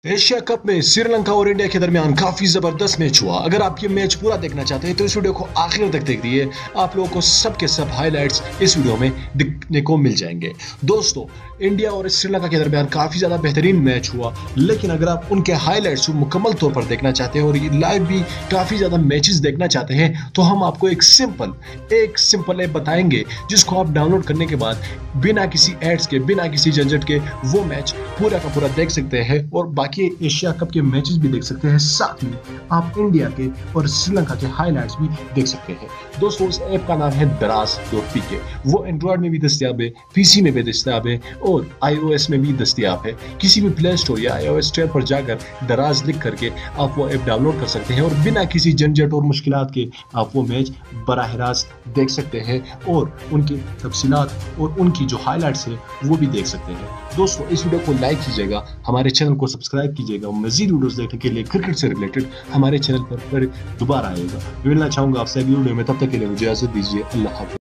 Asia cup में श्रीलंका और India के दरमियान काफी जबरदस्त मैच हुआ। अगर आप ये मैच पूरा देखना चाहते हैं तो इस वीडियो को आखिर तक देखिए। आप लोगों को सब के सब हाइलाइट्स इस वीडियो में दिखने को मिल जाएंगे। दोस्तों, इंडिया और श्रीलंका के दरमियान काफी ज्यादा बेहतरीन मैच हुआ, लेकिन अगर आप उनके हाइलाइट्स को मुकम्मल तौर पर देखना चाहते हैं और ये लाइव भी काफी ज्यादा मैचेस देखना चाहते हैं तो हम आपको एक सिंपल ऐप बताएंगे जिसको आप डाउनलोड करने के बाद बिना किसी एड्स के, बिना किसी झंझट के वो मैच पूरा का पूरा देख सकते हैं और बाकी एशिया कप के मैचेस भी देख सकते हैं। साथ में आप इंडिया के और श्रीलंका के हाइलाइट्स भी देख सकते हैं। दोस्तों, उस ऐप का नाम है Daraz.pk। वो एंड्रॉइड में भी दस्तयाब है, पीसी में भी दस्तयाब है और iOS में भी दस्तयाब है। किसी भी प्ले स्टोर या iOS स्टोर पर जाकर दराज लिख करके आप वो ऐप डाउनलोड कर सकते हैं और बिना किसी झंझट और मुश्किलात के आप वो मैच बराह रास्त देख सकते हैं और उनकी तफसीलात और उनकी जो हाइलाइट्स है वो भी देख सकते हैं। दोस्तों, इस वीडियो को लाइक कीजिएगा, हमारे चैनल को सब्सक्राइब कीजिएगा। मजीद वीडियोस देखने के लिए क्रिकेट से रिलेटेड हमारे चैनल पर दोबारा आएगा। मिलना चाहूंगा आपसे अगली वीडियो में, तब तक के लिए मुझे इजाजत दीजिए। अल्लाह हाफ़िज़।